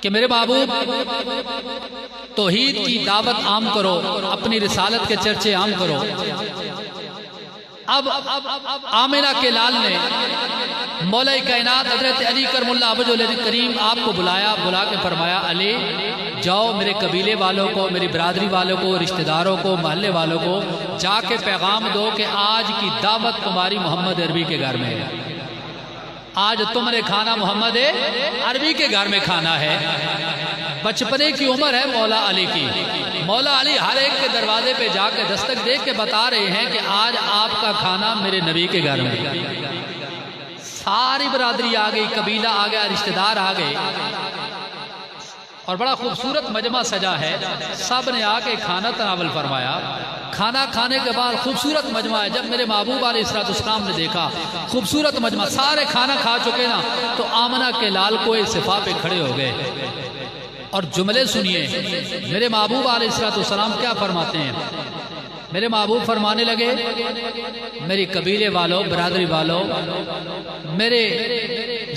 کہ میرے محبوب توحید کی دعوت عام کرو، اپنی رسالت کے چرچے عام کرو۔ اب آمنہ کے لال نے مولا کائنات حضرت علی کرم اللہ وجہہ الکریم آپ کو بلا کے فرمایا، علی جاؤ میرے قبیلے والوں کو، میری برادری والوں کو، رشتہ داروں کو، محلے والوں کو جا کے پیغام دو کہ آج کی دعوت تمہاری محمد عربی کے گھر میں ہے، آج تم نے کھانا محمد عربی کے گھر میں کھانا ہے۔ بچپنے کی عمر ہے مولا علی کی، مولا علی ہر ایک کے دروازے پہ جا کے دستک دے کے بتا رہے ہیں کہ آج آپ کا کھانا میرے نبی کے گھر میں۔ ساری برادری آ گئی، قبیلہ آ گیا، رشتہ دار آ گئے، اور بڑا خوبصورت مجمع سجا ہے، سب نے آ کے کھانا تناول فرمایا۔ کھانا کھانے کے بعد خوبصورت مجمع ہے، جب میرے محبوب علیہ السلام نے دیکھا خوبصورت مجمع، سارے کھانا کھا چکے نا، تو آمنہ کے لال کوئے صفا پہ کھڑے ہو گئے اور جملے سنیے میرے محبوب علیہ السلام کیا فرماتے ہیں۔ میرے محبوب فرمانے لگے، میری قبیلے والوں، برادری والوں، میرے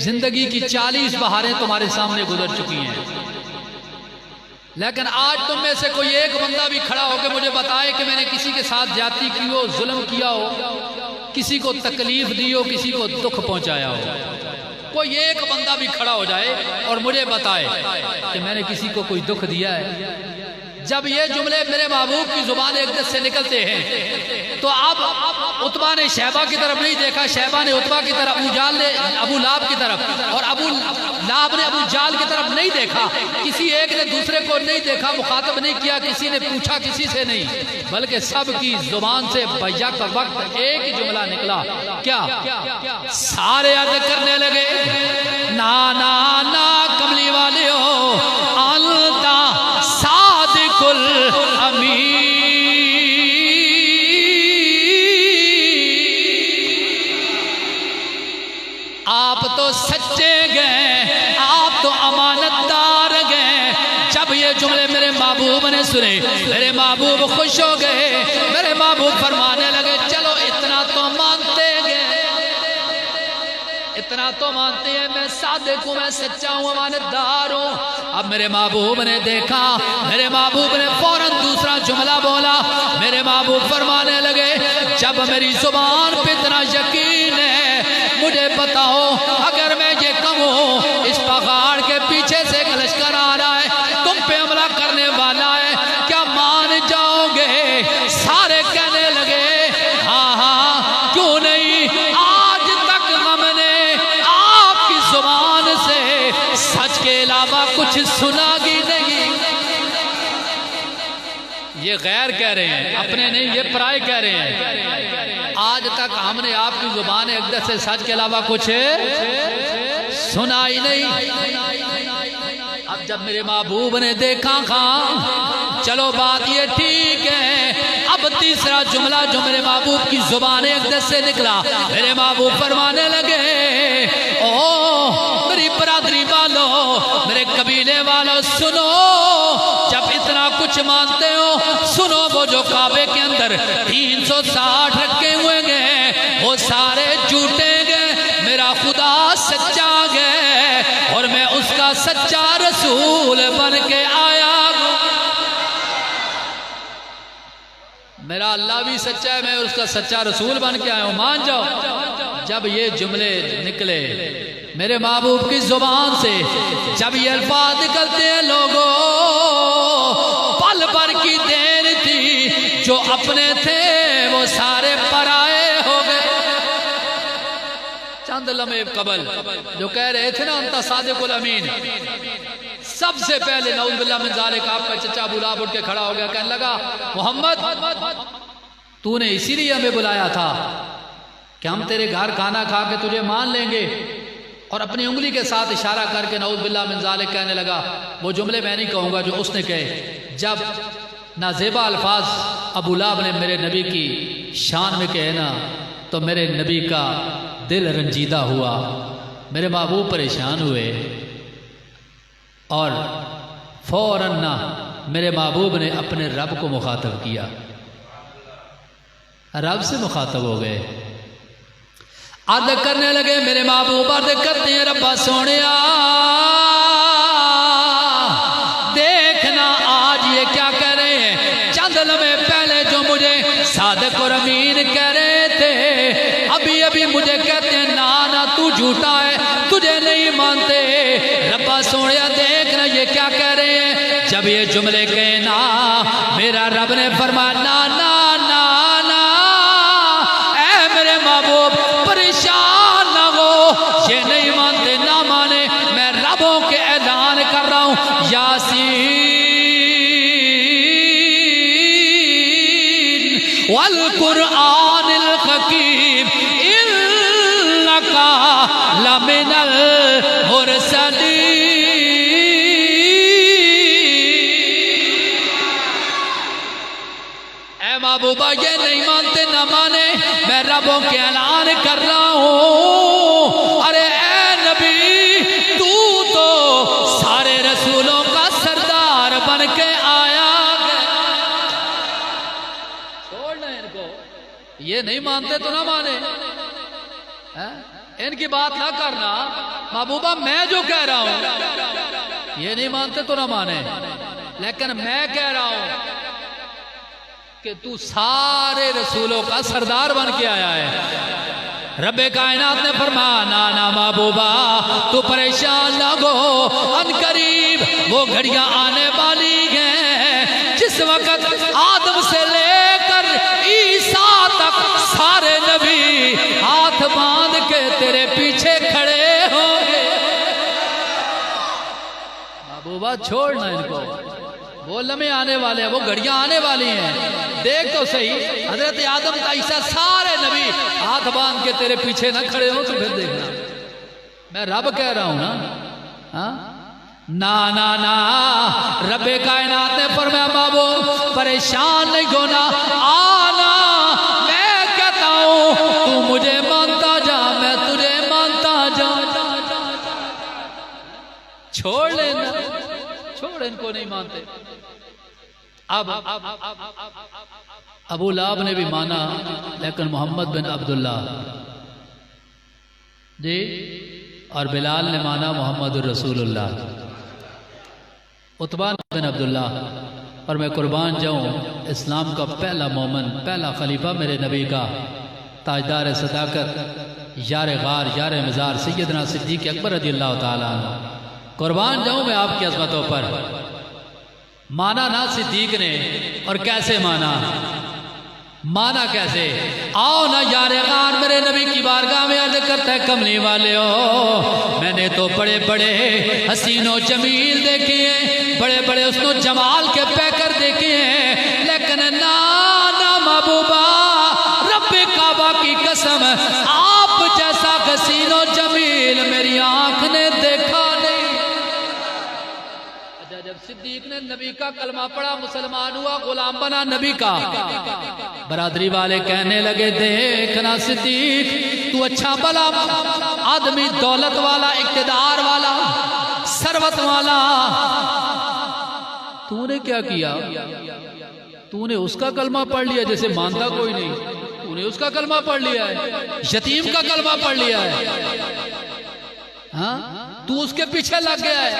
زندگی کی 40 بہاریں تمہارے سامنے گزر چکی ہیں، لیکن آج تم میں سے کوئی ایک بندہ بھی کھڑا ہو کے مجھے بتائے کہ میں نے کسی کے ساتھ زیادتی کی ہو، ظلم کیا ہو، کسی کو تکلیف دی ہو، کسی کو دکھ پہنچایا ہو، کوئی ایک بندہ بھی کھڑا ہو جائے اور مجھے بتائے کہ میں نے کسی کو کوئی دکھ دیا ہے۔ جب یہ جملے میرے محبوب کی زبان اقدس سے نکلتے ہیں تو اب عتبہ نے شیبہ کی طرف نہیں دیکھا، شیبہ نے عتبہ کی طرف، ابو لہب کی طرف، اور ابو لہب نے ابو جہل کی طرف نہیں دیکھا، کسی ایک نے دوسرے کو نہیں دیکھا، مخاطب نہیں کیا، کسی نے پوچھا کسی سے نہیں، بلکہ سب کی زبان سے بیک وقت ایک ہی جملہ نکلا، کیا؟ سارے عرض کرنے لگے، نا نا نا کملی والے ہو، انتا صادق الامین، آپ تو سچے گئے، آپ تو امانت دار گئے۔ جب یہ جملے میرے محبوب نے سنے، میرے محبوب خوش ہو گئے، میرے محبوب فرمانے لگے، چلو اتنا تو مانتے گئے، اتنا تو مانتے ہیں میں صادق ہوں، میں سچا ہوں، امانت دار ہوں۔ اب میرے محبوب نے دیکھا، میرے محبوب نے فوراً دوسرا جملہ بولا، میرے محبوب فرمانے لگے، جب میری زبان پہ اتنا یقین ہے، مجھے بتاؤ اگر میں یہ کہوں اس پہاڑ کے پیچھے سے ایک لشکر آ رہا ہے، تم پہ حملہ کرنے والا ہے، کیا مان جاؤ گے؟ سارے کہنے لگے، ہاں ہاں کیوں نہیں، آج تک ہم نے آپ کی زبان سے سچ کے علاوہ کچھ سنا ہی نہیں۔ یہ غیر کہہ رہے ہیں، اپنے نہیں، یہ پرائے کہہ رہے ہیں، آج تک ہم نے آپ کی زبان اقدس سے سچ کے علاوہ کچھ سنا ہی نہیں۔ اب جب میرے محبوب نے دیکھا خان، چلو بات یہ ٹھیک ہے، اب تیسرا جملہ جو میرے محبوب کی زبان اقدس سے نکلا، میرے محبوب فرمانے لگے، اوہ میری برادری والوں، میرے قبیلے والوں، سنو، جب اتنا کچھ مانتے ہو، سنو، وہ جو کعبے کے اندر 360 رکھے ہوئے گئے وہ سارے جھوٹے گئے، میرا خدا سچا گئے، اور میں اس کا سچا رسول بن کے آیا ہوں۔ میرا اللہ بھی سچا ہے، میں اس کا سچا رسول بن کے آیا ہوں، مان جاؤ۔ جب یہ جملے نکلے میرے محبوب کی زبان سے، جب یہ الفاظ نکلتے ہیں، لوگوں پل بھر کی دیر تھی، جو اپنے تھے وہ سارے پرائے ہو گئے۔ چند لمحے قبل جو کہہ رہے تھے نا انتا صادق الامین، سب سے پہلے نعوذ باللہ من ذالک آپ کا چچا ابو لہب اٹھ کے کھڑا ہو گیا، کہنے لگا، محمد تو نے اسی لیے ہمیں بلایا تھا کہ ہم تیرے گھر کھانا کھا کے تجھے مان لیں گے، اور اپنی انگلی کے ساتھ اشارہ کر کے نعوذ باللہ من ذالک کہنے لگا، وہ جملے میں نہیں کہوں گا جو اس نے کہے۔ جب نازیبا الفاظ ابو لہب نے میرے نبی کی شان میں کہے نا، تو میرے نبی کا دل رنجیدہ ہوا، میرے محبوب پریشان ہوئے، اور فوراً نہ میرے محبوب نے اپنے رب کو مخاطب کیا، رب سے مخاطب ہو گئے، عرض کرنے لگے، میرے محبوب عرض کرتے ہیں، ربا سونیا سوڑیا دیکھنا یہ کیا کہہ رہے ہیں. جب یہ جملے کہنا میرا رب نے فرمایا نا نا نا نا اے میرے محبوب پریشان نہ ہو. یہ نہیں مانتے نہ مانے. میں ربوں کے اعلان کر رہا ہوں یاسین والقرآن الحکیم انک لمن المرسلین. اے محبوبہ یہ نہیں مانتے نہ مانے. میں ربوں کے اعلان کر رہا ہوں. ارے اے نبی تو سارے رسولوں کا سردار بن کے آیا گیا. چھوڑنا ان کو. یہ نہیں مانتے تو نہ مانے. ان کی بات نہ کرنا. محبوبہ میں جو کہہ رہا ہوں یہ نہیں مانتے تو نہ مانے. لیکن میں کہہ رہا ہوں کہ تو سارے رسولوں کا سردار بن کے آیا ہے. رب کائنات نے فرمایا نا نا محبوبہ تو پریشان نہ ہو. ان قریب وہ گھڑیاں آنے والی ہیں جس وقت آدم سے لے کر عیسیٰ تک سارے نبی ہاتھ باندھ کے تیرے پیچھے کھڑے ہوں گے. محبوبہ چھوڑنا ان کو. وہ لمحے آنے والے ہیں, وہ گھڑیاں آنے والی ہیں. دیکھ تو صحیح حضرت آدم کا عیسیٰ سارے نبی ہاتھ باندھ کے تیرے پیچھے نہ کھڑے ہوں تو پھر دیکھنا. میں رب کہہ رہا ہوں نا. نا نا نا رب کائنات نے فرمایا محبوب پریشان نہیں ہونا. آنا میں کہتا ہوں تو مجھے مانتا جا میں تجھے مانتا جا. چھوڑ لینا. چھوڑ ان کو نہیں مانتے. اب ابو لہب نے بھی مانا لیکن محمد بن عبداللہ جی اور بلال نے مانا محمد الرسول اللہ. عتبہ بن عبداللہ اور میں قربان جاؤں اسلام کا پہلا مومن پہلا خلیفہ میرے نبی کا تاجدار صداقت یار غار یار مزار سیدنا صدیق اکبر رضی اللہ تعالیٰ عنہ. قربان جاؤں میں آپ کی عظمتوں پر. مانا نا صدیق نے اور کیسے مانا کیسے. آؤ نا یار غار میرے نبی کی بارگاہ میں عرض کرتا ہے کملی والے ہو میں نے تو بڑے بڑے حسین و جمیل دیکھے ہیں بڑے بڑے حسن و جمال کے پیکر دیکھے ہیں لیکن نا محبوبہ رب کعبہ کی قسم آپ جیسا حسین و جمیل میری آنکھ نے دیکھا نہیں. جب صدیق نے نبی کا کلمہ پڑھا مسلمان ہوا غلام بنا نبی کا. برادری والے کہنے لگے دیکھنا صدیق تو اچھا بلا آدمی دولت والا اقتدار والا ثروت والا. تو نے کیا کیا؟ تو نے اس کا کلمہ پڑھ لیا جیسے مانتا کوئی نہیں. تو نے اس کا کلمہ پڑھ لیا ہے. یتیم کا کلمہ پڑھ لیا ہے. تو اس کے پیچھے لگ گیا ہے.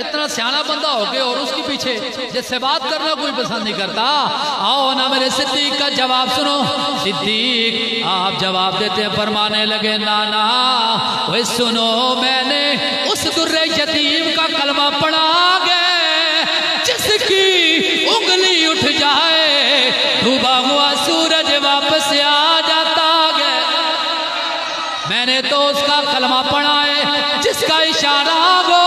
اتنا سیانا بندہ ہو کے اور اس کے پیچھے جس سے بات کرنا کوئی پسند نہیں کرتا. آؤ نا میرے صدیق کا جواب سنو. صدیق آپ جواب دیتے ہیں فرمانے لگے نانا وہ سنو میں نے اس در یتیم کا کلمہ پڑھا گے جس کی انگلی اٹھ جائے ڈوبا ہوا سورج واپس آ جاتا ہے. میں نے تو اس کا کلمہ پڑھا ہے جس کا اشارہ ہو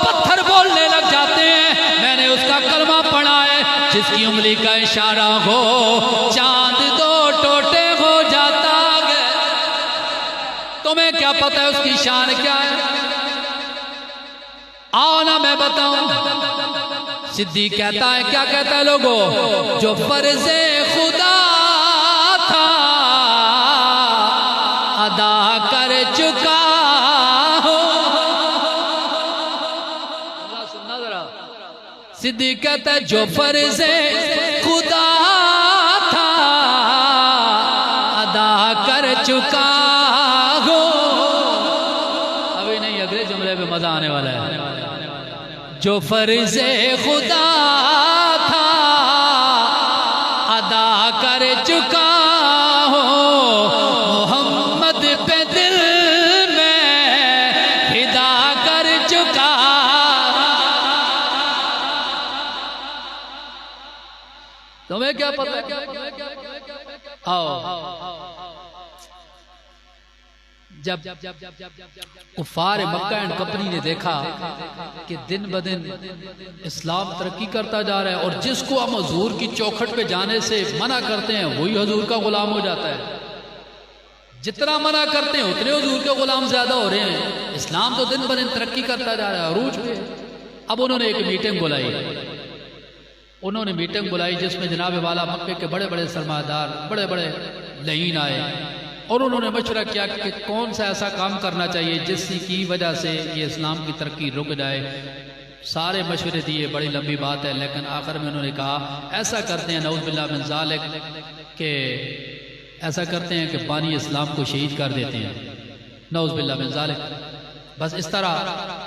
پتھر بولنے لگ جاتے ہیں. میں نے اس کا کلمہ پڑھا ہے جس کی انگلی کا اشارہ ہو چاند دو ٹوٹے ہو جاتا ہے. تمہیں کیا پتہ ہے اس کی شان کیا ہے؟ آؤ نا میں بتاؤں. صدیق کہتا ہے کیا کہتا ہے لوگوں جو فرض خدا تھا ادا کر چکا ہو. سننا ذرا. صدیق کہتا ہے جو فرض خدا تھا ادا کر چکا ہو. ابھی نہیں اگلے جملے پہ مزہ آنے والا ہے. جو فرض خدا تھا ادا کر چکا ہو محمد پہ دل میں فدا کر چکا تمہیں کیا پتہ؟ آؤ جب کفار مکہ اینڈ کمپنی نے دیکھا کہ دن بدن اسلام ترقی کرتا جا رہا ہے اور جس کو ہم حضور کی چوکھٹ پہ جانے سے منع کرتے ہیں وہی حضور کا غلام ہو جاتا ہے، جتنا منع کرتے ہیں اتنے حضور کے غلام زیادہ ہو رہے ہیں، اسلام تو دن بدن ترقی کرتا جا رہا ہے عروج پہ۔ اب انہوں نے ایک میٹنگ بلائی، جس میں جناب والا مکے کے بڑے بڑے سرمایہ دار، بڑے بڑے لعین آئے، اور انہوں نے مشورہ کیا کہ کون سا ایسا کام کرنا چاہیے جس کی وجہ سے یہ اسلام کی ترقی رک جائے۔ سارے مشورے دیے، بڑی لمبی بات ہے، لیکن آخر میں انہوں نے کہا ایسا کرتے ہیں نعوذ باللہ من ذالک کہ ایسا کرتے ہیں کہ بانی اسلام کو شہید کر دیتے ہیں، نعوذ باللہ من ذالک۔ بس اس طرح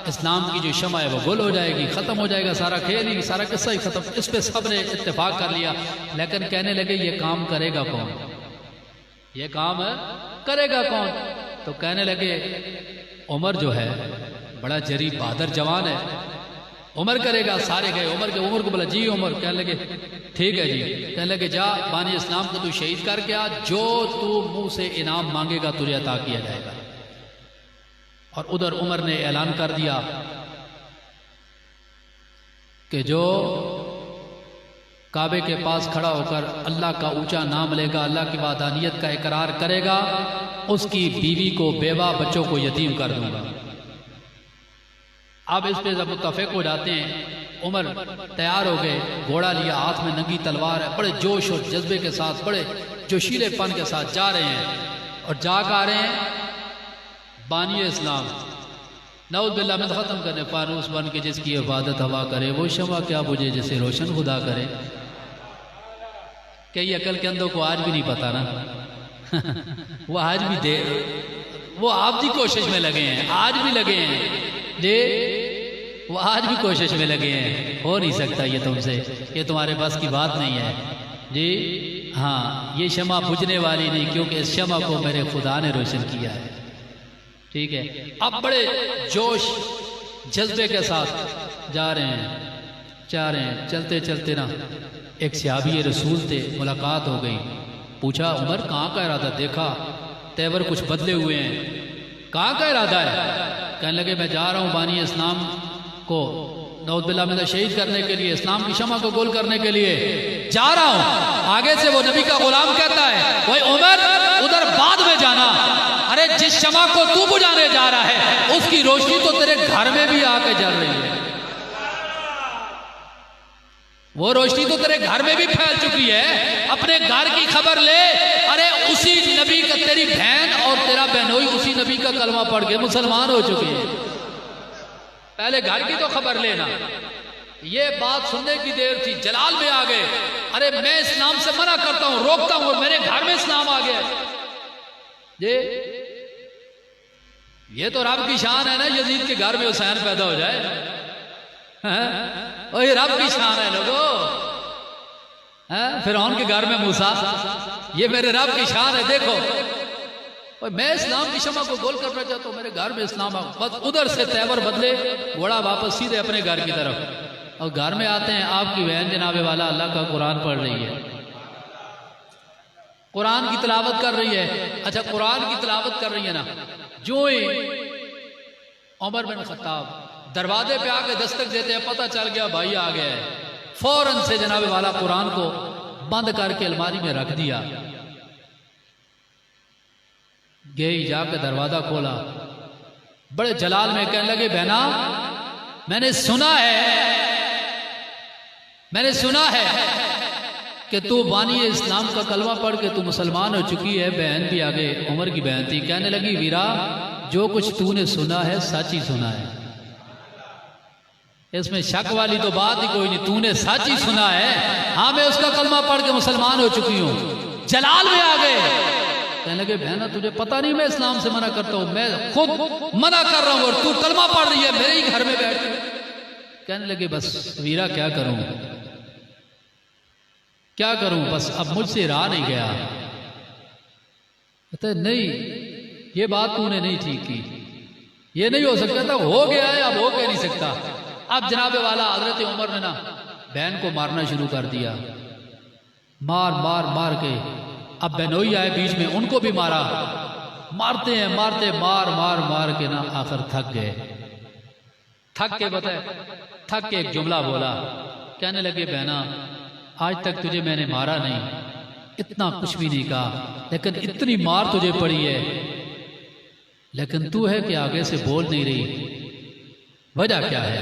اسلام کی جو شمع ہے وہ گل ہو جائے گی، ختم ہو جائے گا سارا کھیل ہی، سارا قصہ ہی ختم۔ اس پہ سب نے اتفاق کر لیا، لیکن کہنے لگے یہ کام کرے گا کون؟ یہ کام کرے گا کون؟ تو کہنے لگے عمر جو ہے بڑا جری بہادر جوان ہے، عمر کرے گا۔ سارے گئے عمر کو بولا جی عمر، کہنے لگے ٹھیک ہے جی، کہنے لگے جا بانی اسلام کو تو شہید کر کے آ، جو تو منہ سے انعام مانگے گا تجھے عطا کیا جائے گا۔ اور ادھر عمر نے اعلان کر دیا کہ جو کعبے کے پاس کھڑا ہو کر اللہ کا اونچا نام لے گا، اللہ کی وحدانیت کا اقرار کرے گا، اس کی بیوی کو، بیوہ بچوں کو یتیم کر دوں گا۔ اب اس پہ جب متفق ہو جاتے ہیں، عمر تیار ہو گئے، گھوڑا لیا، ہاتھ میں ننگی تلوار ہے، بڑے جوش اور جذبے کے ساتھ، بڑے جوشیلے پن کے ساتھ جا رہے ہیں، اور جا کر رہے ہیں بانی اسلام نعوذ باللہ من ختم کرنے، فانوس بن کے جس کی عبادت ہوا کرے، وہ شمع کیا بجھے جسے روشن خدا کرے۔ کئی عقل کے اندوں کو آج بھی نہیں پتا نا وہ آج بھی وہ آپ بھی کوشش میں لگے ہیں، آج بھی لگے ہیں جی، وہ آج بھی کوشش میں لگے ہیں۔ ہو نہیں سکتا یہ تم سے، یہ تمہارے بس کی بات نہیں ہے جی۔ ہاں یہ شمع بجھنے والی نہیں، کیونکہ اس شمع کو میرے خدا نے روشن کیا ہے، ٹھیک ہے۔ اب بڑے جوش جذبے کے ساتھ جا رہے ہیں، چلتے چلتے نا ایک صحابی رسول تھے، ملاقات ہو گئی، پوچھا عمر کہاں کا ارادہ؟ دیکھا تیور کچھ بدلے ہوئے ہیں، کہاں کا ارادہ ہے؟ کہنے لگے میں جا رہا ہوں بانی اسلام کو نعوذ باللہ من شہید کرنے کے لیے، اسلام کی شمع کو گول کرنے کے لیے جا رہا ہوں۔ آگے سے وہ نبی کا غلام کہتا ہے وہ عمر ادھر بعد میں جانا، ارے جس شمع کو تو بجھانے جا رہا ہے اس کی روشنی تو تیرے گھر میں بھی آ کے جل رہی ہے، وہ روشنی تو تیرے گھر میں بھی پھیل چکی ہے، اپنے گھر کی خبر لے۔ ارے اسی نبی کا، تیری بہن اور تیرا بہنوئی اسی نبی کا کلمہ پڑھ کے مسلمان ہو چکی ہے، پہلے گھر کی تو خبر لینا۔ یہ بات سننے کی دیر تھی، جلال میں آ گئے، ارے میں اسلام سے منع کرتا ہوں، روکتا ہوں، اور میرے گھر میں اسلام آ گیا جی۔ یہ تو رب کی شان ہے نا، یزید کے گھر میں حسین پیدا ہو جائے، اور یہ رب کی شان ہے لوگوں۔ فرعون کے گھر میں موسیٰ، یہ میرے رب کی شان ہے۔ دیکھو میں اسلام کی شمع کو گول کرنا چاہتا ہوں، میرے گھر میں اسلام بس ادھر سے تیور بدلے، گھوڑا واپس سیدھے اپنے گھر کی طرف، اور گھر میں آتے ہیں، آپ کی بہن جناب والا اللہ کا قرآن پڑھ رہی ہے، قرآن کی تلاوت کر رہی ہے۔ اچھا قرآن کی تلاوت کر رہی ہے نا، جو ہی عمر بن خطاب دروازے پہ آ کے دستک دیتے ہیں، پتہ چل گیا بھائی آ گیا ہے، فوراً سے جناب والا قرآن کو بند کر کے الماری میں رکھ دیا، گئی جا کے دروازہ کھولا، بڑے جلال میں کہنے لگے بہنا میں نے سنا ہے کہ تو بانی اسلام کا کلمہ پڑھ کے تو مسلمان ہو چکی ہے۔ بہن بھی آگے عمر کی بہن تھی، کہنے لگی ویرا جو کچھ تو نے سنا ہے سچ ہی سنا ہے، اس میں شک والی تو بات ہی کوئی نہیں، تو نے سچ ہی سنا ہے، ہاں میں اس کا کلمہ پڑھ کے مسلمان ہو چکی ہوں۔ جلال میں آ گئے، کہنے لگے بہنا تجھے پتہ نہیں میں اسلام سے منع کرتا ہوں، میں خود منع کر رہا ہوں اور تو کلمہ پڑھ رہی ہے میرے ہی گھر میں بیٹھ۔ کہنے لگے بس ویرا کیا کروں، بس اب مجھ سے رہا نہیں گیا۔ کہتا ہے نہیں یہ بات تو نے نہیں ٹھیک کی، یہ نہیں ہو سکتا تھا، ہو گیا ہے اب ہو کے نہیں سکتا۔ اب جناب والا حضرت عمر نے نا بہن کو مارنا شروع کر دیا، مار مار مار کے اب بینوئی آئے بیچ میں، ان کو بھی مارا، مارتے ہیں مارتے مار مار مار کے نا آخر تھک گئے، تھک کے بتائے تھک کے ایک جملہ بولا، کہنے لگے بہنا آج تک تجھے میں نے مارا نہیں، اتنا کچھ بھی نہیں کہا، لیکن اتنی مار تجھے پڑی ہے، لیکن تو ہے کہ آگے سے بول نہیں رہی، وجہ کیا ہے؟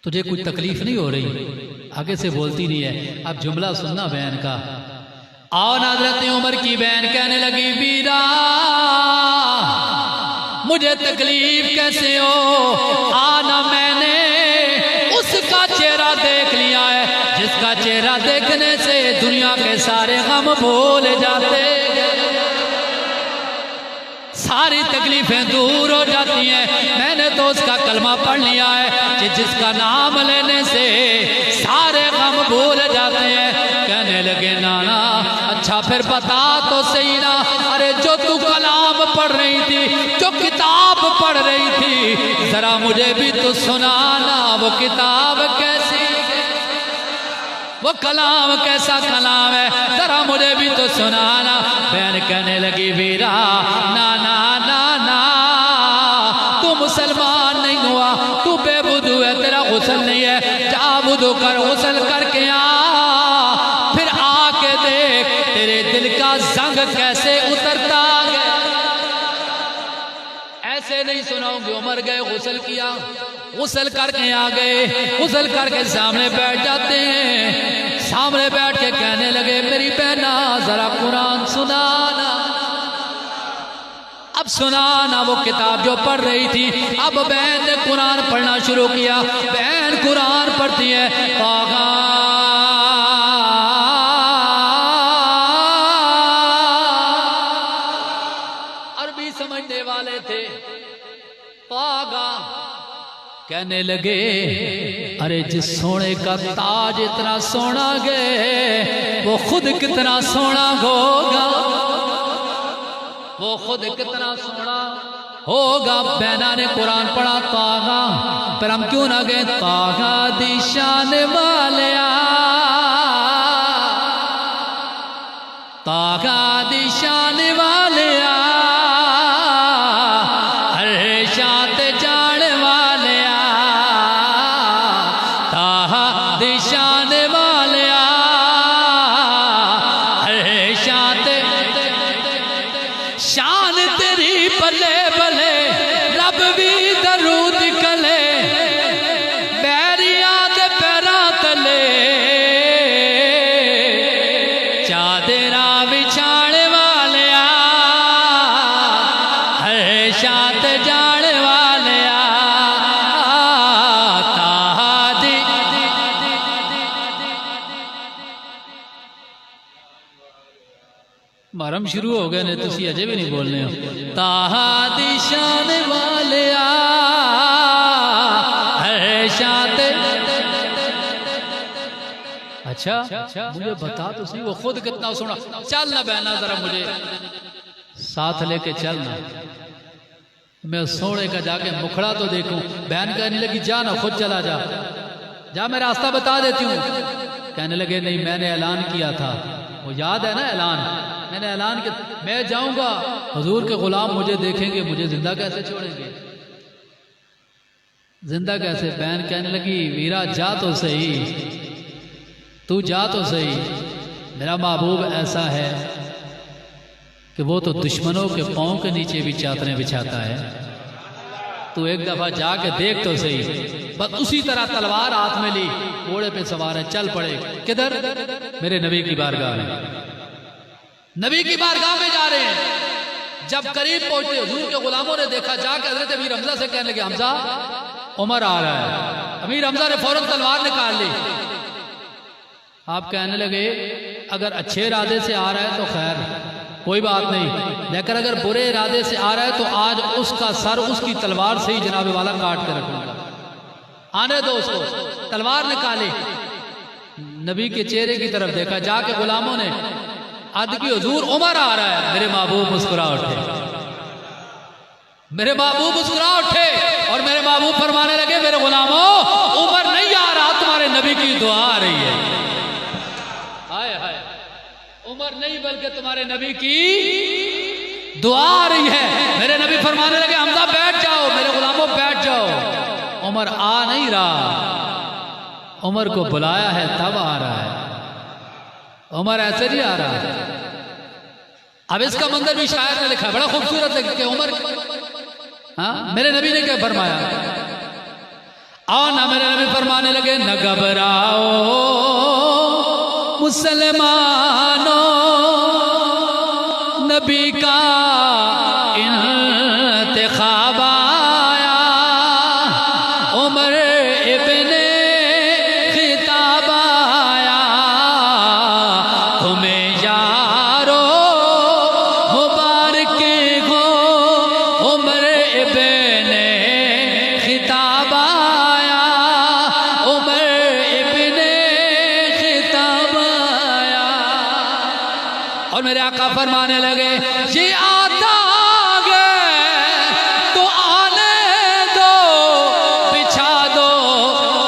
تجھے کوئی تکلیف نہیں ہو رہی، آگے سے بولتی نہیں ہے۔ اب جملہ سننا بہن کا، آؤ حضرت عمر کی بہن کہنے لگی ویرا مجھے تکلیف کیسے ہو، آنا میں نے اس کا چہرہ دیکھ لیا ہے جس کا چہرہ دیکھنے سے دنیا کے سارے غم بھول جاتے، ساری تکلیفیں دور ہو جاتی ہیں، میں نے تو اس کا کلمہ پڑھ لیا ہے کہ جس کا نام لینے سے سارے غم بھول جاتے ہیں۔ کہنے لگے نانا اچھا پھر بتا تو صحیح نا، ارے جو تو کلام پڑھ رہی تھی، جو کتاب پڑھ رہی تھی، ذرا مجھے بھی تو سنانا، وہ کتاب کیسی، وہ کلام کیسا کلام ہے، ذرا مجھے بھی تو سنانا۔ بہن کہنے لگی ویرا نانا نانا تو مسلمان نہیں ہوا، تو بے وضو ہے، تیرا غسل نہیں ہے، جا وضو کر، غسل کر کے آ، پھر آ کے دیکھ تیرے دل کا زنگ کیسے اترتا گیا۔ ایسے نہیں سناؤں گے، عمر گئے غسل کیا، غسل کر کے آ گئے، غسل کر کے سامنے بیٹھ جاتے ہیں، سامنے بیٹھ کے کہنے لگے میری بہنا ذرا قرآن سنانا، اب سنانا وہ کتاب جو پڑھ رہی تھی۔ اب بہن نے قرآن پڑھنا شروع کیا، بہن قرآن پڑھتی ہے، آغا عربی سمجھنے والے تھے، آغا کہنے لگے ارے جس سونے کا تاج اتنا سونا گئے وہ خود کتنا سونا ہوگا، وہ خود کتنا سونا ہوگا۔ بہنا نے قرآن پڑھا تاغا، پر ہم کیوں نہ گئے تاغا دی شان والیا، تاغا دی شان والیا، ہر شانت جان والیا، تاغا دی شان والیا، ہر شانت شان تیری بلے بلے، رب بھی درود کلے، بیریاں دے پیراں تلے، چادراں بچھاڑ والیا، ہر شانت جان والیا، تاہا دی مرم شروع ہو گئے نے، تسی اجے بھی نہیں بولنے ہو، تاہا دی شان والیا، ہر شانت۔ اچھا مجھے بتا تو سی وہ خود کتنا سونا، چل نہ بہنا ذرا مجھے ساتھ لے کے چلنا، میں سونے کا جا کے مکھڑا تو دیکھوں۔ بہن کہنے لگی جا نا خود چلا جا، جا میں راستہ بتا دیتی ہوں۔ کہنے لگے نہیں میں نے اعلان کیا تھا، وہ یاد ہے نا اعلان، میں نے اعلان کیا میں جاؤں گا، حضور کے غلام مجھے دیکھیں گے، مجھے زندہ کیسے چھوڑیں گے، زندہ کیسے؟ بہن کہنے لگی ویرا جا تو صحیح، تو جا تو صحیح، میرا محبوب ایسا ہے کہ وہ تو دشمنوں کے پاؤں کے نیچے بھی چادریں بچھاتا ہے، تو ایک دفعہ جا کے دیکھ تو صحیح۔ بس اسی طرح تلوار ہاتھ میں لی، گھوڑے پہ سوار ہے، چل پڑے، کدھر؟ میرے نبی کی بارگاہ میں، نبی کی بارگاہ میں جا رہے ہیں۔ جب قریب پہنچے حضور کے غلاموں نے دیکھا، جا کے حضرت امیر حمزہ سے کہنے لگے حمزہ عمر آ رہا ہے۔ امیر حمزہ نے فوراً تلوار نکال لی۔ آپ کہنے لگے اگر اچھے ارادے سے آ رہا ہے تو خیر کوئی بات نہیں، لیکن اگر برے ارادے سے آ رہا ہے تو آج اس کا سر اس کی تلوار سے ہی جناب والا کاٹ کے رکھوں گا، آنے دو اس کو۔ تلوار نکالی، نبی کے چہرے کی طرف دیکھا، جا کے غلاموں نے عد کی حضور عمر آ رہا ہے۔ میرے محبوب مسکرا اٹھے، میرے محبوب مسکرا اٹھے اور میرے محبوب فرمانے لگے میرے غلاموں عمر نہیں آ رہا، تمہارے نبی کی دعا آ رہی ہے۔ عمر نہیں بلکہ تمہارے نبی کی دعا آ رہی ہے. میرے نبی فرمانے لگے حمزہ بیٹھ جاؤ، میرے غلاموں بیٹھ جاؤ. عمر آ نہیں رہا، عمر کو بلایا ہے تب آ رہا ہے، عمر ایسے نہیں آ رہا. اب اس کا منظر بھی شاعر نے لکھا، بڑا خوبصورت لگتا کہ عمر میرے نبی نے کیا فرمایا. اور نہ میرے نبی فرمانے لگے نہ گھبراؤ مسلمانوں، نبی کا انتخاب آیا، عمر ابن خطاب آیا، تمہیں یارو مبارک ہو، عمر ابن خطاب آیا، عمر ابن خطاب آیا. اور میرے آقا فرمانے لگے یہ آتا گئے تو آنے دو، بچھا دو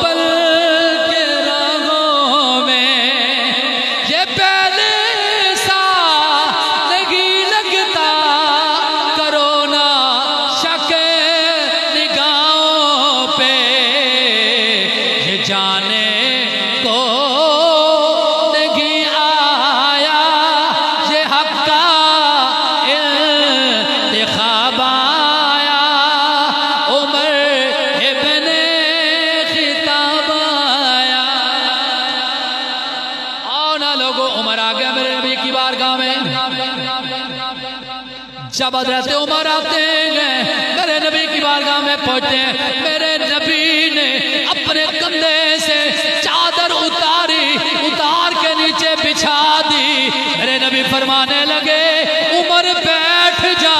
پل کے رگوں میں، یہ پہلے سا نہیں لگتا، کرو نا شک نگاہوں پہ، یہ جانے کو نہیں آیا، یہ حق کا انتخاب آیا، عمر ابن خطاب آیا. آؤ نا لوگو، عمر آ گیا میرے نبی کی بارگاہ میں. جب حضرت عمر آتے گئے میرے نبی کی بارگاہ میں پہنچتے ہیں، میرے نبی نے اپنے کندھے سے چادر اتاری، اتار کے نیچے بچھا دی. میرے نبی فرمانے لگے عمر بیٹھ جا،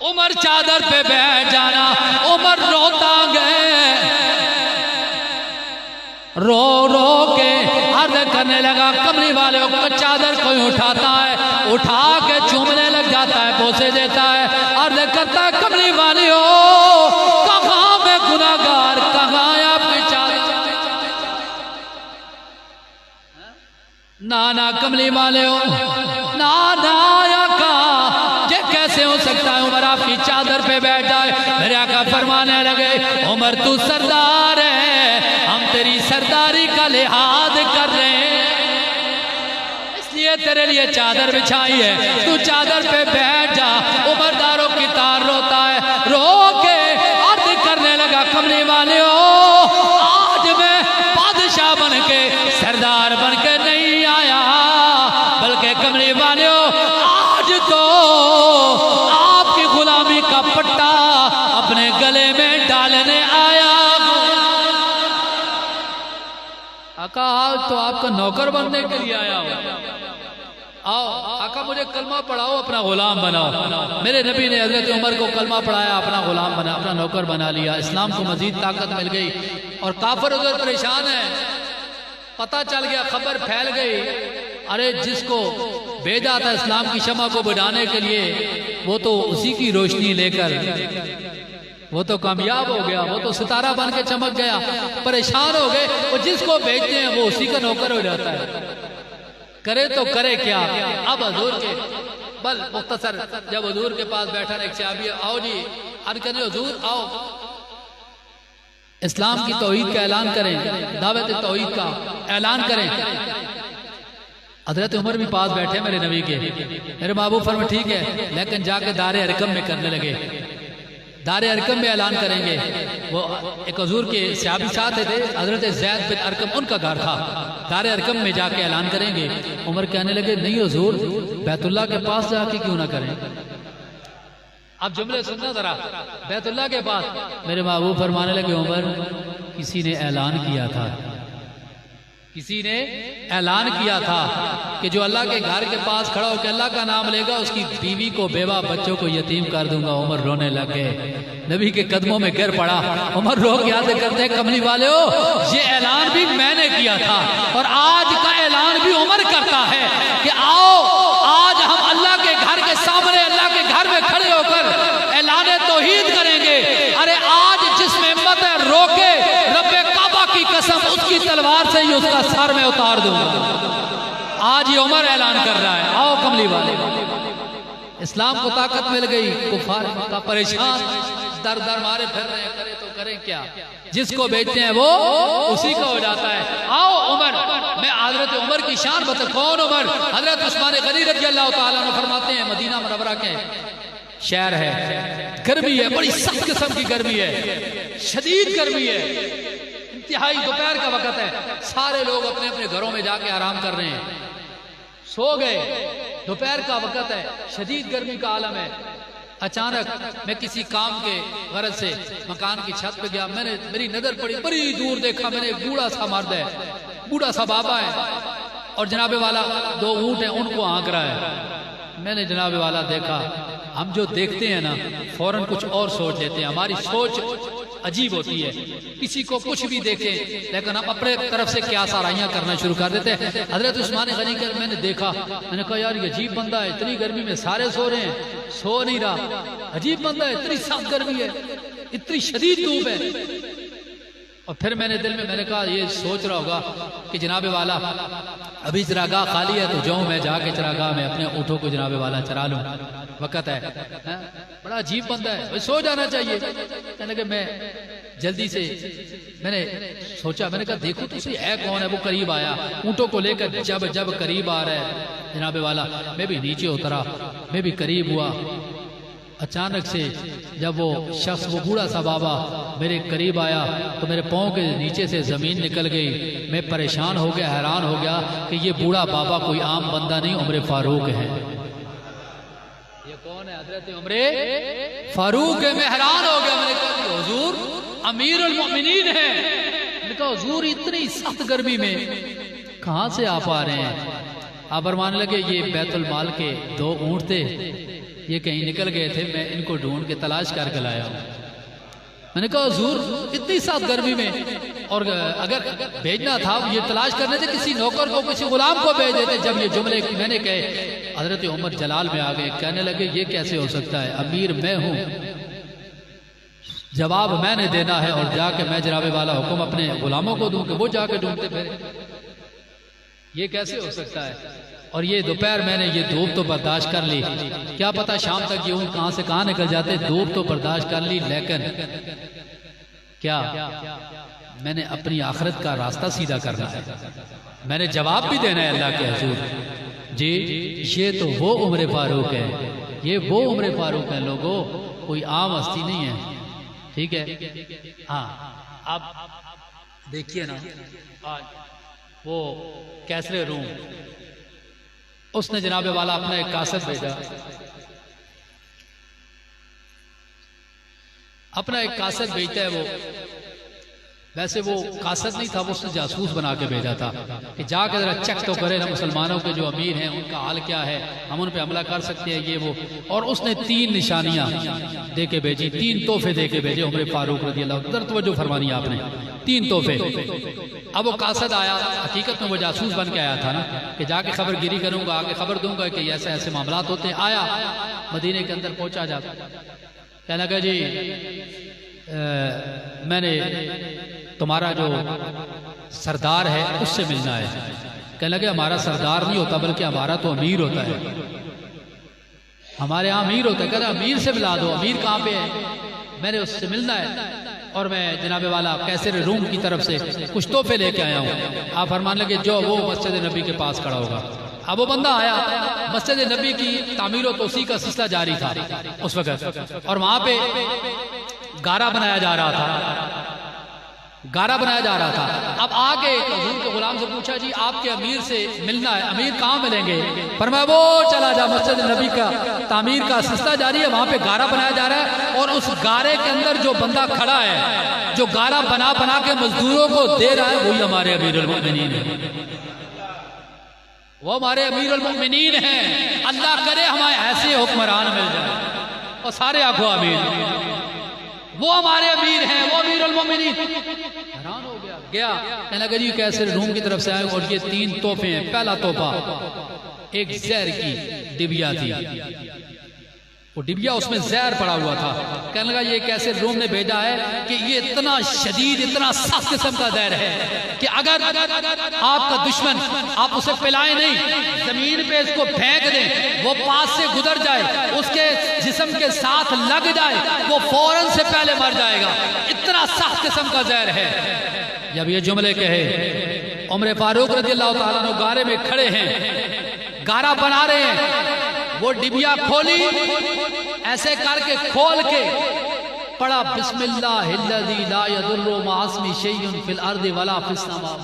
عمر چادر پہ بیٹھ جانا. عمر روتا گئے، رو رو کے عرض کرنے لگا کملی والے کو چادر کوئی اٹھاتا ہے، اٹھا کے چومنے لگ جاتا ہے، بوسے دیتا ہے، عرض کرتا ہے کملی والے ہو کہاں میں گناہگار، کہاں ہے آپ کی چادر. نانا کملی والے ہو، نانا آقا یہ کیسے ہو سکتا ہے عمر آپ کی چادر پہ بیٹھ جائے. میرے آقا فرمانے لگے عمر تو سردار ہے، ہم تیری سرداری کا لحاظ کر رہے ہیں، اس لیے تیرے لیے چادر بچھائی ہے، تو چادر پہ بیٹھ جا. عمر داروں کی تار روتا ہے، رو کے عرض کرنے لگا کملی والے ہو آج میں بادشاہ بن کے سردار بن کے نہیں آیا، بلکہ کملی والے ہو آج تو آپ کی غلامی کا پٹا اپنے گلے میں ڈالنے آیا. آقا آج تو آپ کا نوکر بننے کے لیے آیا ہوں، آؤ آقا مجھے کلمہ پڑھاؤ، اپنا غلام بناؤ. میرے نبی نے حضرت عمر کو کلمہ پڑھایا، اپنا غلام بنا، اپنا نوکر بنا لیا. اسلام کو مزید طاقت مل گئی اور کافر ادھر پریشان ہے. پتہ چل گیا، خبر پھیل گئی، ارے جس کو بھیجا تھا اسلام کی شمع کو بڑھانے کے لیے وہ تو اسی کی روشنی لے کر وہ تو کامیاب ہو گیا، وہ تو ستارہ بن کے چمک گیا. پریشان ہو گئے، وہ جس کو بھیجتے ہیں وہ اسی کا نوکر ہو جاتا ہے. کرے تو کرے کیا. اب حضور کے بل مختصر جب حضور کے پاس بیٹھا ایک صحابی، آؤ جی عرض کرنے حضور آؤ اسلام کی توحید کا اعلان کریں، دعوت توحید کا اعلان کریں. حضرت عمر بھی پاس بیٹھے میرے نبی کے. میرے محبوب فرمایا ٹھیک ہے، لیکن جا کے دار ارقم میں کرنے لگے. دار ارقم میں اعلان کریں گے. وہ ایک حضور کے صحابی ساتھ تھے، حضرت زید بن ارقم ان کا گھر تھا. دار ارقم میں جا کے اعلان کریں گے. عمر کہنے لگے نہیں حضور، بیت اللہ کے پاس جا کے کیوں نہ کریں. اب جملے سننا ذرا، بیت اللہ کے پاس. میرے محبوب فرمانے لگے عمر کسی نے اعلان کیا تھا، کسی نے اعلان کیا تھا کہ جو اللہ کے گھر کے پاس کھڑا ہو کے اللہ کا نام لے گا اس کی بیوی کو، بیوہ بچوں کو یتیم کر دوں گا. عمر رونے لگے، نبی کے قدموں میں گر پڑا. عمر رو کے یاد کرتے ہیں کملی والے ہو یہ اعلان بھی میں نے کیا تھا اور آج کا اعلان بھی عمر کرتا ہے کہ آؤ آج ہم اللہ کے گھر کے سامنے، اللہ کے گھر میں کھڑے ہو کر اعلان توحید کریں گے. ارے آج جس میں ہمت ہے رو کے رب کعبہ کی قسم اس کی طلب تلوار سے ہی اس کا سر میں اتار دوں گا۔ آج یہ عمر اعلان کر رہا ہے، آؤ کملی والے، اسلام کو طاقت مل گئی، کفار کا پریشان در در مارے پھر رہے ہیں، کرے تو کریں کیا، جس کو بیچتے ہیں وہ اسی کا ہو جاتا ہے۔ آؤ عمر، میں حضرت عمر کی شان بتا، کون عمر؟ حضرت عثمان غنی رضی اللہ تعالیٰ عنہ فرماتے ہیں مدینہ منورہ کے شہر ہے، گرمی ہے، بڑی سخت قسم کی گرمی ہے، شدید گرمی ہے، انتہائی دوپہر کا وقت ہے، سارے لوگ اپنے اپنے گھروں میں جا کے آرام کر رہے ہیں، سو گئے، دوپہر کا وقت ہے، شدید گرمی کا عالم ہے۔ اچانک میں کسی کام کے غرض سے مکان کی چھت پہ گیا، میری نظر پڑی، بڑی دور دیکھا میں نے ایک بوڑھا سا مرد ہے، بوڑھا سا بابا ہے، اور جناب والا 2 اونٹ ہیں ان کو آنک رہا ہے۔ میں نے جناب والا دیکھا، ہم جو دیکھتے ہیں نا فوراً کچھ اور سوچ لیتے ہیں، ہماری سوچ عجیب ہوتی ہے، کسی کو کچھ بھی دیکھیں لیکن ہم اپنے طرف سے کیا سارائیاں کرنا شروع کر دیتے ہیں۔ حضرت عثمان غنی کا میں نے دیکھا، میں نے کہا یار یہ عجیب بندہ ہے، اتنی گرمی میں سارے سو رہے ہیں، سو نہیں رہا، عجیب بندہ ہے، اتنی سخت گرمی ہے، اتنی شدید دھوپ ہے۔ اور پھر میں نے دل میں نے کہا یہ سوچ رہا ہوگا کہ جناب والا ابھی چراگاہ خالی ہے تو جاؤں میں جا کے چراگاہ میں اپنے اونٹوں کو جناب والا چرا لوں، وقت ہے، بڑا عجیب بندہ ہے، سو جانا چاہیے۔ کہنے کہ میں جلدی سے میں نے سوچا، میں نے کہا دیکھو تو صحیح ہے کون ہے، وہ قریب آیا، اونٹوں کو لے کر جب قریب آ رہا ہے جناب والا، میں بھی نیچے اترا، میں بھی قریب ہوا۔ اچانک سے جب وہ شخص، وہ بوڑھا سا بابا میرے قریب آیا تو میرے پاؤں کے نیچے سے زمین نکل گئی، میں پریشان ہو گیا، حیران ہو گیا کہ یہ بوڑھا بابا کوئی عام بندہ نہیں، عمر فاروق ہے۔ یہ کون ہے؟ حضرت عمر فاروق ہے۔ میں حیران ہو گیا، میں نے کہا حضور امیر المؤمنین ہیں، میں نے کہا حضور اتنی سخت گرمی میں کہاں سے آپ آ رہے ہیں؟ آپ فرمانے لگے یہ بیت المال کے 2 اونٹ تھے، یہ کہیں نکل گئے تھے، میں ان کو ڈھونڈ کے تلاش کر کے لایا ہوں۔ میں نے کہا حضور اتنی سخت گرمی میں، اور اگر بھیجنا تھا یہ تلاش کرنے تھے، کسی نوکر کو کسی غلام کو بھیج دیتے۔ جب یہ جملے میں نے کہے حضرت عمر جلال میں آ گئے، کہنے لگے یہ کیسے ہو سکتا ہے، امیر میں ہوں، جواب میں نے دینا ہے، اور جا کے میں جناب والا حکم اپنے غلاموں کو دوں کہ وہ جا کے ڈھونڈتے پھرے، یہ کیسے ہو سکتا ہے؟ اور یہ دوپہر میں نے یہ دھوپ تو برداشت کر لی، کیا پتا شام تک یہ اونٹ کہاں سے کہاں نکل جاتے، دھوپ تو برداشت کر لی، لیکن کیا میں نے اپنی آخرت کا راستہ سیدھا کرنا ہے، میں نے جواب بھی دینا ہے اللہ کے حضور۔ جی یہ تو وہ عمر فاروق ہے، یہ وہ عمر فاروق ہے لوگوں، کوئی عام ہستی نہیں ہے، ٹھیک ہے؟ ہاں آپ دیکھیے نا، آج وہ کیسر روم، اس نے جناب والا اپنا ایک قاصد بھیجا، اپنا ایک قاصد بھیجتا ہے، وہ ویسے وہ قاصد نہیں تھا، وہ اس نے جاسوس بنا کے بھیجا تھا کہ جا کے ذرا چیک تو کرے نا مسلمانوں کے جو امیر ہیں ان کا حال کیا ہے، ہم ان پہ حملہ کر سکتے ہیں، یہ وہ۔ اور اس نے 3 نشانیاں دے کے بھیجی، 3 تحفے دے کے بھیجے عمر فاروق رضی اللہ عنہ، توجہ فرمانی آپ نے، 3 تحفے۔ اب وہ قاصد آیا، حقیقت میں وہ جاسوس بن کے آیا تھا نا، کہ جا کے خبر گیری کروں گا، آگے خبر دوں گا کہ ایسے ایسے معاملات ہوتے ہیں۔ آیا مدینے کے اندر پہنچا جاتا، کہنے لگا جی میں نے تمہارا جو سردار ہے اس سے ملنا ہے۔ کہنے لگے ہمارا سردار نہیں ہوتا بلکہ ہمارا تو امیر ہوتا ہے، ہمارے یہاں امیر ہوتا ہے۔ کہہ رہا امیر سے ملا دو، امیر کہاں پہ ہے؟ میں نے اس سے ملنا ہے، اور میں جناب والا کیسر روم کی طرف سے کچھ تحفے لے کے آیا ہوں۔ آپ فرمانے لگے جو وہ مسجد نبی کے پاس کھڑا ہوگا۔ اب وہ بندہ آیا، مسجد نبی کی تعمیر و توسیع کا سلسلہ جاری تھا اس وقت، اور وہاں پہ گارا بنایا جا رہا تھا، گارا بنایا جا رہا تھا۔ اب آگے حضور کے غلام سے پوچھا جی آپ کے امیر سے ملنا ہے، امیر کہاں ملیں گے؟ فرمایا وہ چلا جا، مسجد نبی کا تعمیر کا سلسلہ جاری ہے، وہاں پہ گارا بنایا جا رہا ہے، اور اس گارے کے اندر جو بندہ کھڑا ہے، جو گارا بنا بنا کے مزدوروں کو دے رہا ہے، وہی ہمارے امیر المؤمنین ہے، وہ ہمارے امیر المؤمنین ہیں۔ اللہ کرے ہمیں ایسے حکمران مل جائے، اور سارے آنکھوں آمین، وہ ہمارے امیر ہیں، وہ امیر المؤمنین۔ حیران ہو گیا، کہنے لگا جی کیسر روم کی طرف سے آئے، اور یہ 3 تحفے ہیں۔ پہلا تحفہ ایک زہر کی ڈبیا تھی، وہ ڈبیا اس میں زہر پڑا ہوا تھا. کہنے لگا یہ کیسے روم نے بھیجا ہے کہ یہ اتنا شدید اتنا سخت قسم کا زہر ہے کہ اگر آپ کا دشمن آپ اسے پلائیں نہیں, زمین پہ اس کو پھینک دیں, وہ پاس سے گزر جائے, اس کے جسم کے ساتھ لگ جائے, وہ فوراً سے پہلے مر جائے گا. اتنا سخت قسم کا زہر ہے. جب یہ جملے کہے, عمر فاروق رضی اللہ تعالیٰ عنہ گارے میں کھڑے ہیں, گارا بنا رہے ہیں. وہ ڈبیا کھولی, ایسے کر کے کھول کے پڑھا بسم اللہ الذی لا یضر مع اسمہ شیء فی الارض ولا فی السماء.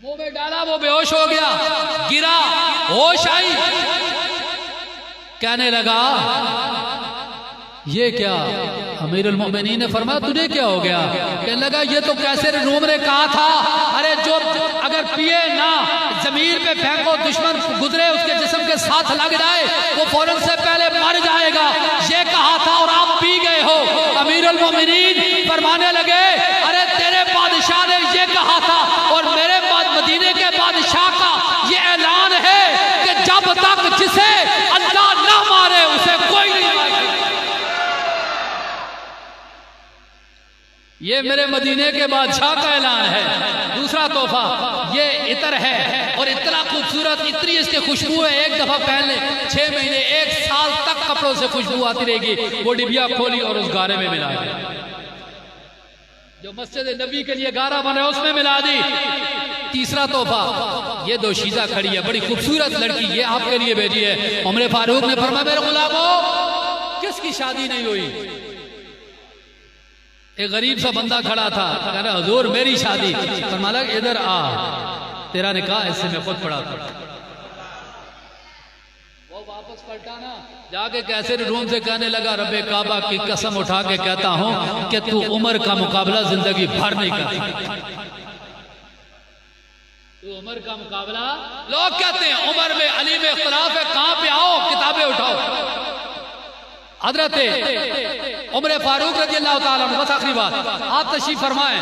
منہ میں ڈالا, وہ بے ہوش ہو گیا, گرا, ہوش آئی, کہنے لگا یہ کیا؟ امیر المومنین نے فرمایا تجھے کیا ہو گیا؟ کہنے لگا یہ تو کیسر روم نے کہا تھا ارے جو اگر پیے نہ زمین پہ پھینکو, دشمن گزرے اس کے جسم کے ساتھ لگ جائے, وہ فوراً سے پہلے مر جائے گا, یہ کہا تھا اور آپ پی گئے ہو. امیر المومنین فرمانے لگے ارے تیرے بادشاہ نے یہ کہا تھا اور میرے بعد مدینے کے بادشاہ کا یہ اعلان ہے کہ جب تک جسے اللہ نہ مارے اسے کوئی نہیں مارے. یہ میرے مدینے کے بادشاہ کا اعلان ہے. دوسرا تحفہ یہ عطر ہے, اور اتنا خوبصورت, اتنی اس کی خوشبو ہے, ایک دفعہ پہن لے 6 مہینے 1 سال تک کپڑوں سے خوشبو آتی رہے گی. وہ ڈبیا کھولی اور اس گارے میں ملا دی. جو مسجد نبی کے لیے گارا بنا ہے اس میں ملا دی. تیسرا تحفہ یہ دوشیزہ کھڑی ہے, بڑی خوبصورت لڑکی, یہ آپ کے لیے بھیجی ہے. عمر فاروق نے فرمایا میرے غلامو کس کی شادی نہیں ہوئی؟ ایک غریب سا بندہ کھڑا تھا, کہہ رہا حضور میری شادی. فرمایا ادھر آ, تیرا نکاح اس سے میں خود پڑھا تھا. وہ واپس پلٹا نا, جا کے کیسے روم سے کہنے لگا رب کعبہ کی قسم اٹھا کے کہتا ہوں کہ تو عمر کا مقابلہ زندگی بھر نہیں کر سکتا. تو عمر کا مقابلہ, لوگ کہتے ہیں عمر میں علی میں اختلاف ہے, کہاں پہ آؤ کتابیں اٹھاؤ. حضرت عمر فاروق رضی اللہ تعالیٰ عنہ, بس آخری بات, آپ تشریف فرمائیں.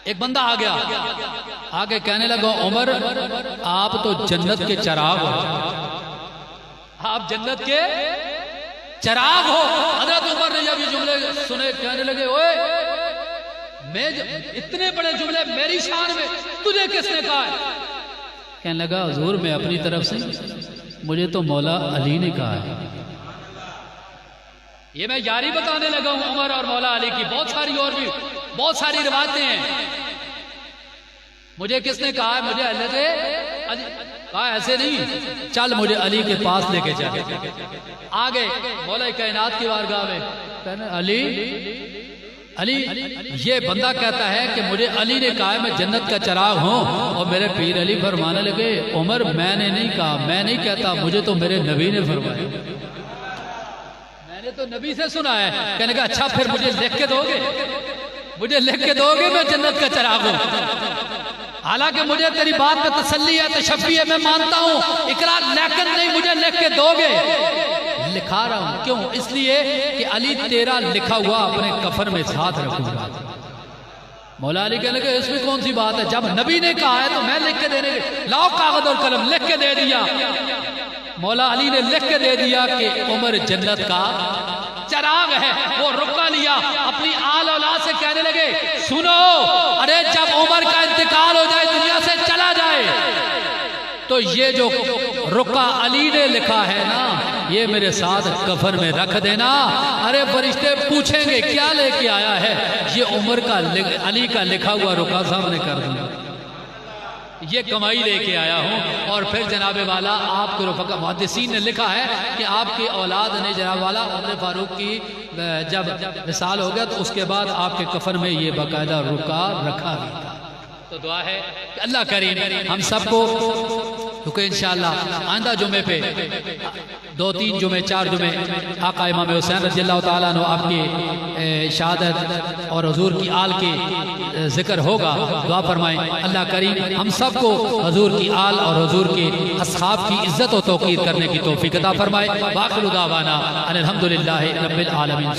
ایک بندہ آ گیا, آگے کہنے لگا عمر آپ تو جنت کے چراغ ہو, آپ جنت کے چراغ ہو. حضرت عمر نے جب یہ جملے سنے کہنے لگے اوئے میں اتنے بڑے جملے میری شان میں تجھے کس نے کہا ہے؟ کہنے لگا حضور میں اپنی طرف سے, مجھے تو مولا علی نے کہا ہے. یہ میں یاری بتانے لگا ہوں عمر اور مولا علی کی. بہت ساری اور بھی بہت ساری روایتیں ہیں. مجھے کس نے کہا ہے؟ مجھے اللہ نے کہا ایسے نہیں, چل مجھے علی کے پاس لے کے چل. آگے مولا کائنات کی بارگاہ میں کہنا علی علی, یہ بندہ کہتا ہے کہ مجھے علی نے کہا ہے میں جنت کا چراغ ہوں. اور میرے پیر علی فرمانے لگے عمر میں نے نہیں کہا, میں نہیں کہتا, مجھے تو میرے نبی نے فرمایا, میں نے تو نبی سے سنا ہے. کہنے کا اچھا پھر مجھے لکھ کے دو گے, مجھے لکھ کے دو گے میں جنت کا چراغ ہوں. حالانکہ مجھے تیری بات پہ تسلی ہے, تشفی ہے, میں مانتا ہوں, اقرار, لیکن نہیں مجھے لکھ کے دو گے. لکھا رہا ہوں, کیوں؟ اس لیے کہ علی تیرا لکھا ہوا اپنے کفن میں ساتھ رکھوں گا. مولا علی کہنے لگے اس میں کون سی بات ہے, جب نبی نے کہا ہے تو میں لکھ کے دینے کے, لاؤ کاغذ اور قلم, لکھ کے دے دیا. مولا علی نے لکھ کے دے دیا کہ عمر جنت کا چراغ ہے. وہ رکا لیا, اپنی آل اولاد سے کہنے لگے سنو, ارے جب عمر کا انتقال ہو جائے, دنیا سے چلا جائے, تو یہ جو رکا علی نے لکھا ہے نا یہ میرے ساتھ کفن میں رکھ دینا. ارے فرشتے پوچھیں گے کیا لے کے آیا ہے, یہ عمر کا علی کا لکھا ہوا رکا صاحب نے کر دیا, یہ کمائی لے کے آیا ہوں. اور پھر جناب والا آپ کے رفقا محدثین نے لکھا ہے کہ آپ کی اولاد نے جناب والا عمر فاروق کی جب وصال ہو گیا تو اس کے بعد آپ کے کفن میں یہ باقاعدہ رکا رکھا گیا. تو دعا ہے کہ اللہ کریم ہم سب کو, کیونکہ انشاءاللہ آئندہ جمعے پہ 2-3 جمعے 4 جمعے آقا امام حسین رضی اللہ تعالیٰ عنہ آپ کی شہادت اور حضور کی آل کے ذکر ہوگا. دعا فرمائیں اللہ کریم ہم سب کو حضور کی آل اور حضور کے اصحاب کی عزت و توقیر کرنے کی توفیق عطا فرمائے. وآخر دعوانا ان الحمدللہ رب العالمین.